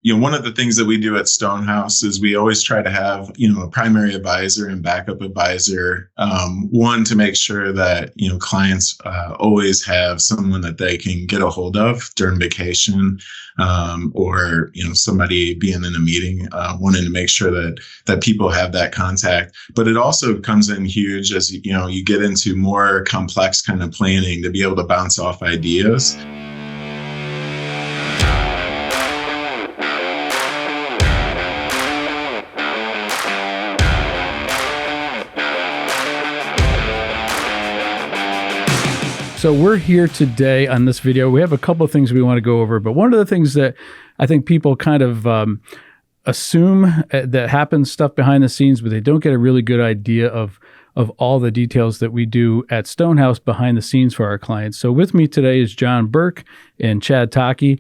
one of the things that we do at Stonehouse is we always try to have, a primary advisor and backup advisor. One, to make sure that, clients always have someone that they can get a hold of during vacation, or, somebody being in a meeting, wanting to make sure that people have that contact. But it also comes in huge as, you get into more complex kind of planning to be able to bounce off ideas. So we're here today on this video. We have a couple of things we want to go over, but one of the things that I think people kind of assume that happens stuff behind the scenes, but they don't get a really good idea of all the details that we do at Stonehouse behind the scenes for our clients. So with me today is John Burke and Chad Taake.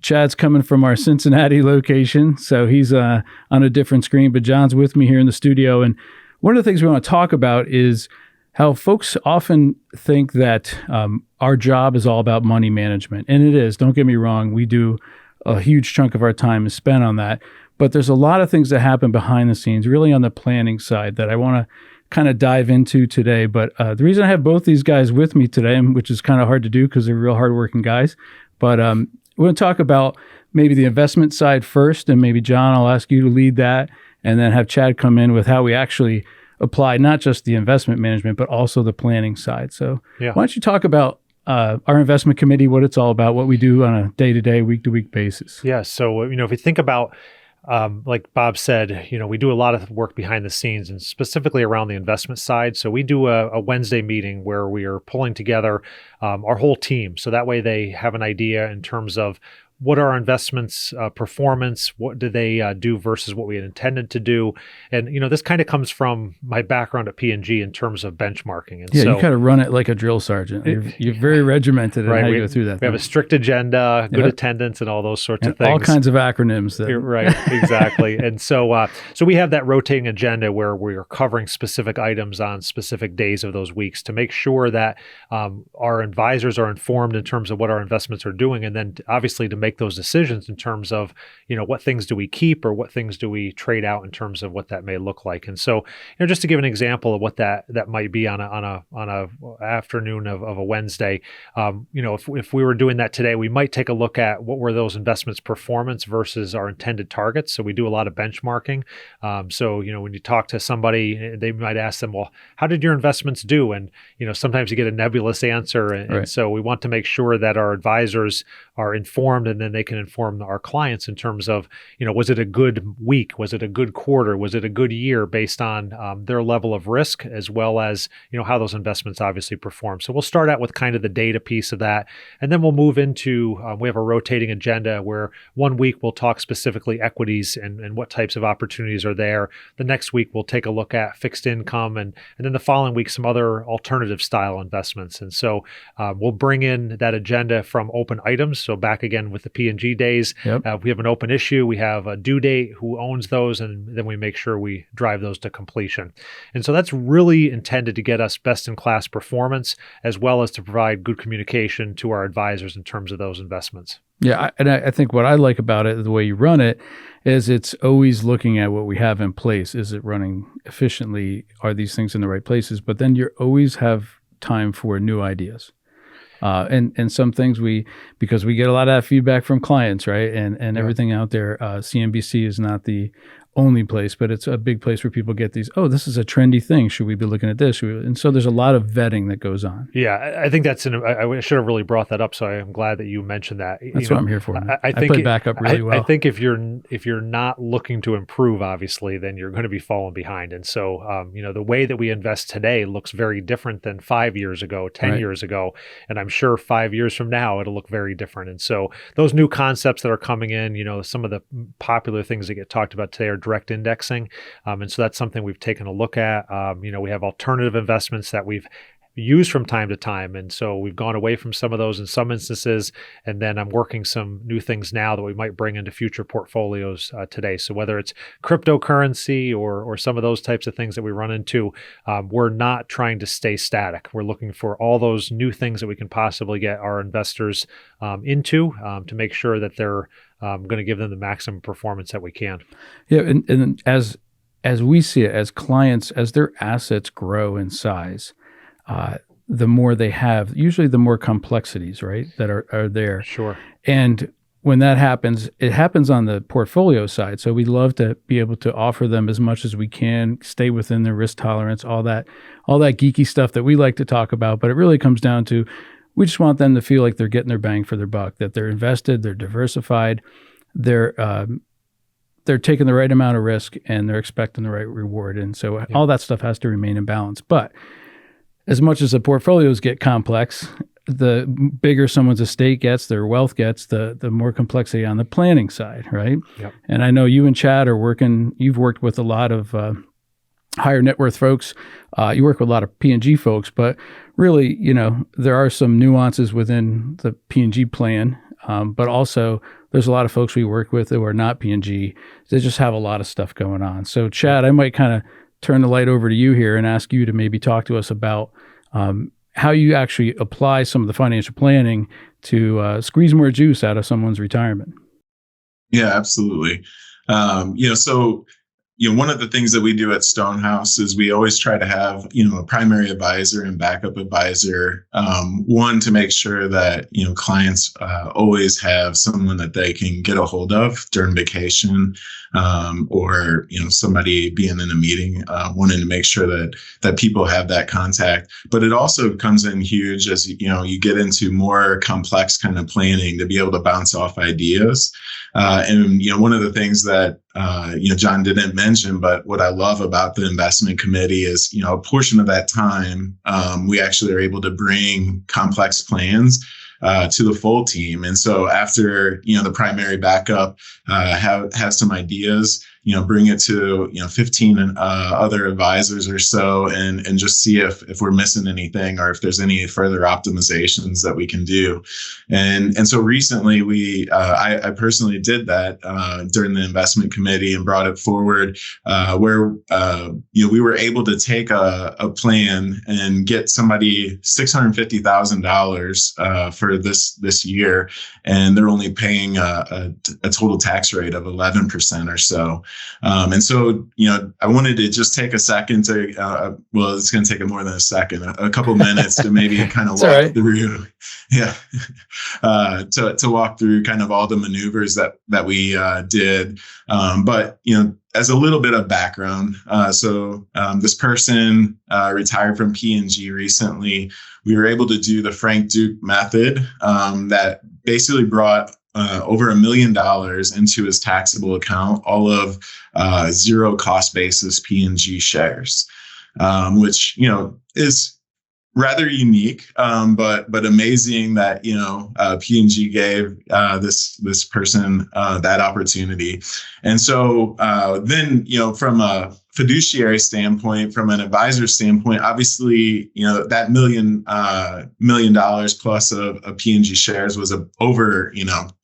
Chad's coming from our Cincinnati location, so he's on a different screen, but John's with me here in the studio. And one of the things we want to talk about is how folks often think that our job is all about money management. And it is, don't get me wrong. We do a huge chunk of our time is spent on that. But there's a lot of things that happen behind the scenes, really on the planning side, that I want to kind of dive into today. But the reason I have both these guys with me today, which is kind of hard to do because they're real hardworking guys, but we're going to talk about maybe the investment side first. And maybe, John, I'll ask you to lead that, and then have Chad come in with how we actually apply not just the investment management, but also the planning side. So Why don't you talk about our investment committee, what it's all about, what we do on a day-to-day, week-to-week basis? Yeah. So, if you think about, like Bob said, we do a lot of work behind the scenes and specifically around the investment side. So we do a Wednesday meeting where we are pulling together our whole team. So that way they have an idea in terms of what are our investments performance? What do they do versus what we had intended to do? And, this kind of comes from my background at P&G in terms of benchmarking. And so you kind of run it like a drill sergeant. You're very regimented in how you go through that. We have a strict agenda, good attendance, and all those sorts of things. All kinds of acronyms. Right, exactly. And so we have that rotating agenda where we are covering specific items on specific days of those weeks to make sure that our advisors are informed in terms of what our investments are doing, and then obviously to make those decisions in terms of, what things do we keep or what things do we trade out in terms of what that may look like. And so, just to give an example of what that might be on a afternoon of a Wednesday, if we were doing that today, we might take a look at what were those investments performance versus our intended targets. So we do a lot of benchmarking. So, when you talk to somebody, they might ask them, well, how did your investments do? And, sometimes you get a nebulous answer. And so we want to make sure that our advisors are informed, and then they can inform our clients in terms of, was it a good week? Was it a good quarter? Was it a good year based on their level of risk, as well as, how those investments obviously perform. So we'll start out with kind of the data piece of that. And then we'll move into, we have a rotating agenda where one week we'll talk specifically equities and what types of opportunities are there. The next week we'll take a look at fixed income, and then the following week some other alternative style investments. And so we'll bring in that agenda from open items. So back again with the P&G days, we have an open issue, we have a due date, who owns those, and then we make sure we drive those to completion. And so that's really intended to get us best in class performance, as well as to provide good communication to our advisors in terms of those investments. Yeah, I think what I like about it, the way you run it, is it's always looking at what we have in place. Is it running efficiently? Are these things in the right places? But then you always have time for new ideas. And some things because we get a lot of that feedback from clients, right? And everything out there, CNBC is not the only place, but it's a big place where people get these, this is a trendy thing. Should we be looking at this? And so there's a lot of vetting that goes on. Yeah, I think that's I should have really brought that up. So I'm glad that you mentioned that. That's what I'm here for. I play backup really well. I think if you're not looking to improve, obviously, then you're going to be falling behind. And so, the way that we invest today looks very different than 5 years ago, 10 years ago. And I'm sure 5 years from now, it'll look very different. And so those new concepts that are coming in, some of the popular things that get talked about today are direct indexing. And so that's something we've taken a look at. We have alternative investments that we've use from time to time. And so we've gone away from some of those in some instances. And then I'm working some new things now that we might bring into future portfolios today. So whether it's cryptocurrency or some of those types of things that we run into, we're not trying to stay static. We're looking for all those new things that we can possibly get our investors into to make sure that they're going to give them the maximum performance that we can. Yeah, and as we see it, as clients, as their assets grow in size, the more they have, usually the more complexities, right, that are there. Sure. And when that happens, it happens on the portfolio side. So we love to be able to offer them as much as we can, stay within their risk tolerance, all that geeky stuff that we like to talk about. But it really comes down to, we just want them to feel like they're getting their bang for their buck, that they're invested, they're diversified, they're taking the right amount of risk, and they're expecting the right reward. And so all that stuff has to remain in balance. But as much as the portfolios get complex, the bigger someone's estate gets, their wealth gets, the more complexity on the planning side, right? Yep. And I know you and Chad you've worked with a lot of higher net worth folks. You work with a lot of P&G folks, but really, there are some nuances within the P&G plan, but also there's a lot of folks we work with who are not P&G. They just have a lot of stuff going on. So Chad, I might kind of turn the light over to you here and ask you to maybe talk to us about how you actually apply some of the financial planning to squeeze more juice out of someone's retirement. Yeah, absolutely. So one of the things that we do at Stonehouse is we always try to have, a primary advisor and backup advisor. One, to make sure that, clients always have someone that they can get a hold of during vacation, or, somebody being in a meeting, wanting to make sure that people have that contact. But it also comes in huge as, you get into more complex kind of planning to be able to bounce off ideas. And one of the things that, John didn't mention, but what I love about the investment committee is, a portion of that time, we actually are able to bring complex plans to the full team. And so after, the primary backup have some ideas, bring it to, 15 other advisors or so, and just see if we're missing anything or if there's any further optimizations that we can do. And so recently I personally did that during the investment committee and brought it forward where, we were able to take a plan and get somebody $650,000 for this year, and they're only paying a total tax rate of 11% or so. And so, I wanted to just take a second to, it's going to take more than a second, a couple minutes to maybe kind of walk through, to walk through kind of all the maneuvers that we did. But, as a little bit of background, this person retired from P&G recently. We were able to do the Frank Duke method that basically brought over $1 million into his taxable account, all of zero cost basis P&G shares, which is rather unique, but amazing that P&G gave this person that opportunity. And so then from a fiduciary standpoint, from an advisor standpoint, obviously that $1 million plus of P&G shares was over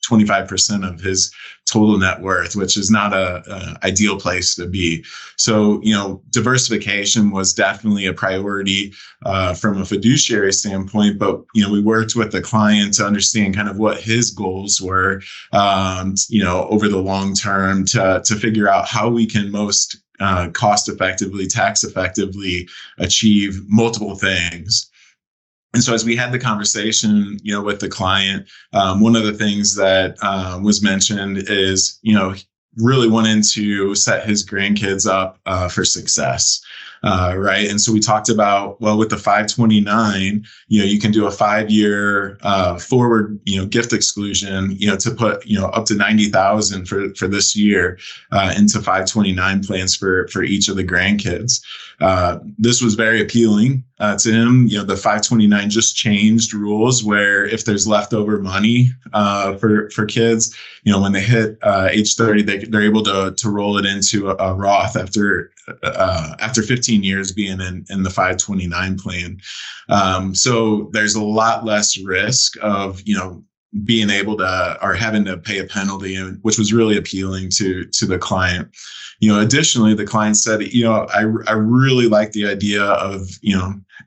25% of his total net worth, which is not a ideal place to be. So diversification was definitely a priority from a fiduciary standpoint, but we worked with the client to understand kind of what his goals were over the long term to figure out how we can most cost effectively, tax effectively achieve multiple things. And so as we had the conversation, with the client, one of the things that was mentioned is, really wanting to set his grandkids up for success. Right. And so we talked about, with the 529, you can do a 5-year forward, gift exclusion, to put, up to 90,000 for this year into 529 plans for each of the grandkids. This was very appealing to him. The 529 just changed rules where if there's leftover money for kids, when they hit age 30, they're able to roll it into a Roth after after 15 years being in the 529 plan. So there's a lot less risk of, being able to or having to pay a penalty, which was really appealing to the client. Additionally, the client said, I really like the idea of,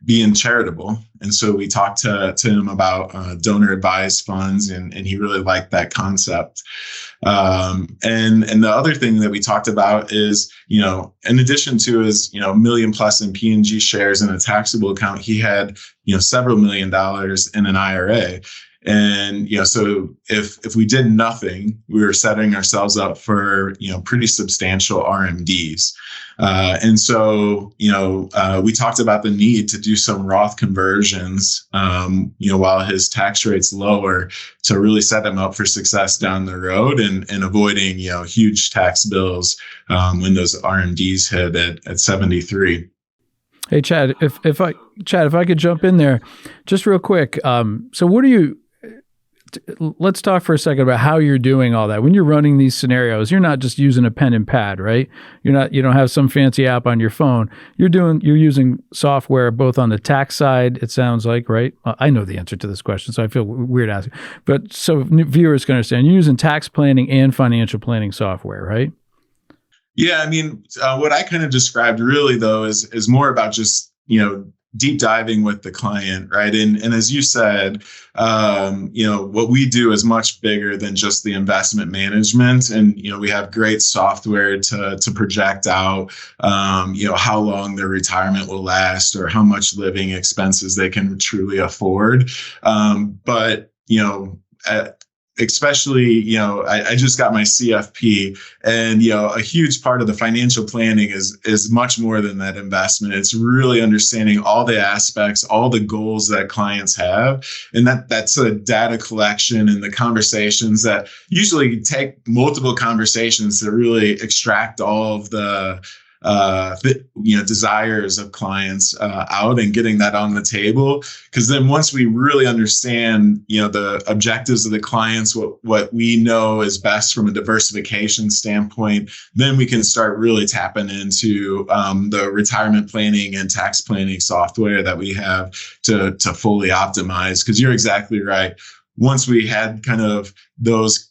being charitable. And so we talked to him about donor advised funds, and he really liked that concept. And the other thing that we talked about is, in addition to his, million plus in P&G shares in a taxable account, he had, several $million in an IRA. And, so if we did nothing, we were setting ourselves up for, pretty substantial RMDs. And so, we talked about the need to do some Roth conversions, while his tax rate's lower, to really set him up for success down the road and avoiding, huge tax bills when those RMDs hit at 73. Hey, Chad, if I could jump in there just real quick. So what do you, let's talk for a second about how you're doing all that. When you're running these scenarios, you're not just using a pen and pad, right? You don't have some fancy app on your phone. You're using software both on the tax side, it sounds like, right? Well, I know the answer to this question, so I feel weird asking. But so viewers can understand, you're using tax planning and financial planning software, right? Yeah, I mean, what I kind of described really, though, is more about just, deep diving with the client, right? And as you said, what we do is much bigger than just the investment management. And, we have great software to project out, how long their retirement will last or how much living expenses they can truly afford. But especially, I just got my CFP, and, a huge part of the financial planning is much more than that investment. It's really understanding all the aspects, all the goals that clients have. And that's a data collection and the conversations that usually take multiple conversations to really extract all of the desires of clients out and getting that on the table. Because then once we really understand, the objectives of the clients, what we know is best from a diversification standpoint, then we can start really tapping into the retirement planning and tax planning software that we have to fully optimize. Because you're exactly right. Once we had kind of those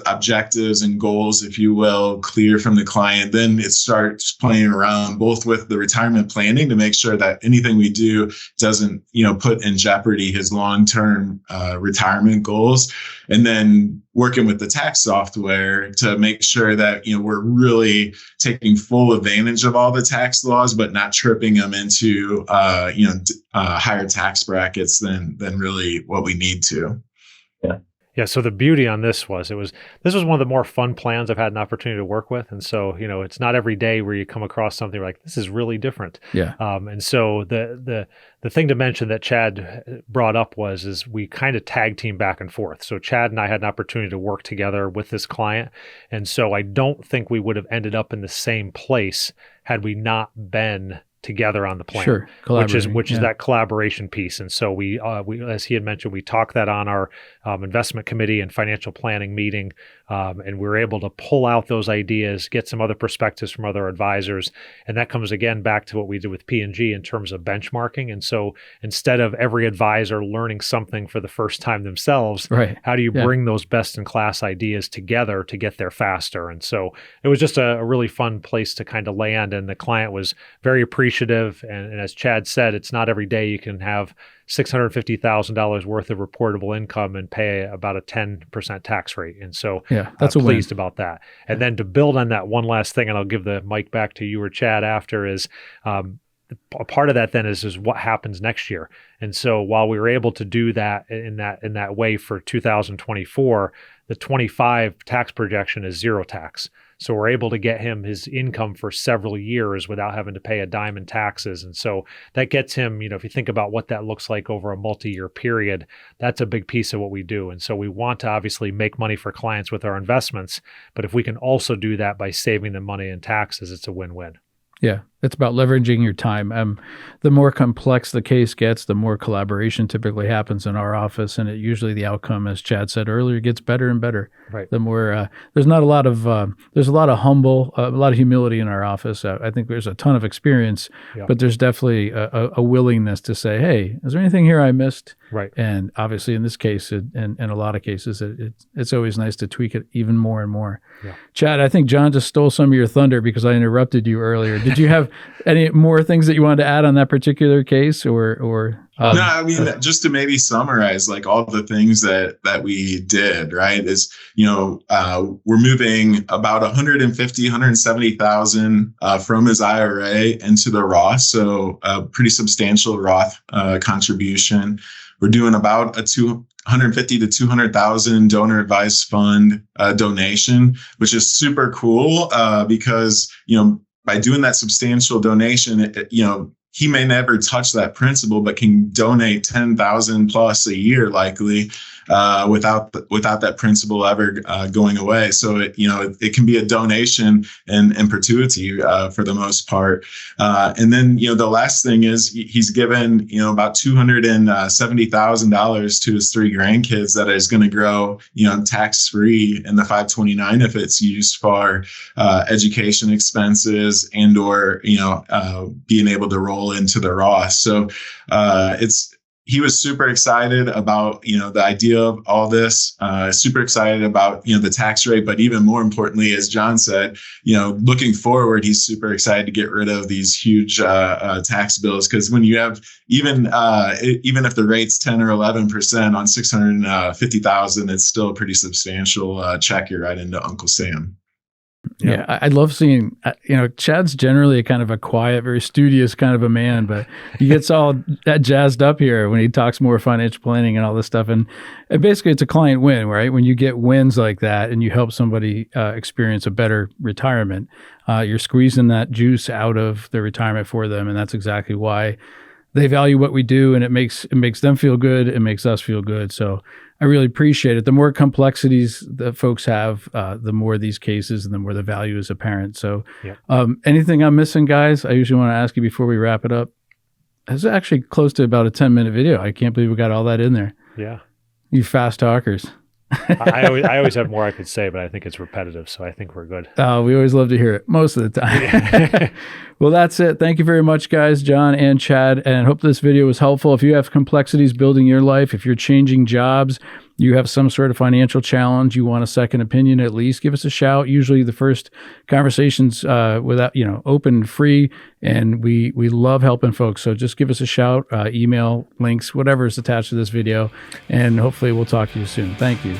objectives and goals, if you will, clear from the client, then it starts playing around both with the retirement planning to make sure that anything we do doesn't, put in jeopardy his long-term retirement goals. And then working with the tax software to make sure that, we're really taking full advantage of all the tax laws, but not tripping them into, higher tax brackets than really what we need to. Yeah. Yeah. So the beauty on this was this was one of the more fun plans I've had an opportunity to work with. And so, it's not every day where you come across something like this is really different. Yeah. And so the thing to mention that Chad brought up is we kind of tag team back and forth. So Chad and I had an opportunity to work together with this client. And so I don't think we would have ended up in the same place had we not been together on the plan, sure, which is that collaboration piece. And so we as he had mentioned, we talked that on our investment committee and financial planning meeting, and we were able to pull out those ideas, get some other perspectives from other advisors, and that comes again back to what we did with P&G in terms of benchmarking. And so instead of every advisor learning something for the first time themselves, right, how do you bring those best in class ideas together to get there faster? And so it was just a really fun place to kind of land, and the client was very appreciative. And as Chad said, it's not every day you can have $650,000 worth of reportable income and pay about a 10% tax rate. And so that's pleased about that. And then to build on that, one last thing, and I'll give the mic back to you or Chad after, is a part of that then is what happens next year. And so while we were able to do that in that way for 2024, the 25 tax projection is zero tax. So we're able to get him his income for several years without having to pay a dime in taxes. And so that gets him, if you think about what that looks like over a multi-year period, that's a big piece of what we do. And so we want to obviously make money for clients with our investments, but if we can also do that by saving them money in taxes, it's a win-win. Yeah. it's about leveraging your time. The more complex the case gets, the more collaboration typically happens in our office, and usually the outcome, as Chad said earlier, gets better and better. Right. The more there's a lot of a lot of humility in our office. I think there's a ton of experience, but there's definitely a willingness to say, "Hey, is there anything here I missed?" Right. And obviously, in this case, and in a lot of cases, it's always nice to tweak it even more and more. Yeah. Chad, I think John just stole some of your thunder because I interrupted you earlier. Did you have any more things that you wanted to add on that particular case, or? No, I mean, just to maybe summarize, like all the things that we did, right, is, we're moving about 170,000 from his IRA into the Roth. So a pretty substantial Roth contribution. We're doing about a 150 to 200,000 donor advised fund donation, which is super cool because, by doing that substantial donation, he may never touch that principal, but can donate 10,000 plus a year, likely, without that principal ever going away. So it can be a donation in perpetuity for the most part. And then the last thing is he's given about $270,000 to his 3 grandkids that is going to grow tax free in the 529 if it's used for education expenses and or being able to roll into the Roth. So he was super excited about, the idea of all this, super excited about, the tax rate. But even more importantly, as John said, looking forward, he's super excited to get rid of these huge tax bills. Because when you have even if the rate's 10 or 11% on 650,000, it's still a pretty substantial check you're right into Uncle Sam. Yeah, I love seeing, Chad's generally a kind of a quiet, very studious kind of a man, but he gets all jazzed up here when he talks more financial planning and all this stuff. And basically, it's a client win, right? When you get wins like that and you help somebody experience a better retirement, you're squeezing that juice out of the retirement for them. And that's exactly why they value what we do, and it makes them feel good. It makes us feel good. So I really appreciate it. The more complexities that folks have, the more these cases and the more the value is apparent. So anything I'm missing, guys? I usually want to ask you before we wrap it up. It's actually close to about a 10-minute video. I can't believe we got all that in there. Yeah. You fast talkers. I always have more I could say, but I think it's repetitive, so I think we're good. Oh, we always love to hear it most of the time. Well, that's it. Thank you very much, guys, John and Chad, and hope this video was helpful. If you have complexities building your life, if you're changing jobs, you have some sort of financial challenge, you want a second opinion at least, give us a shout. Usually the first conversation's without, open, free, and we love helping folks. So just give us a shout, email, links, whatever is attached to this video, and hopefully we'll talk to you soon. Thank you.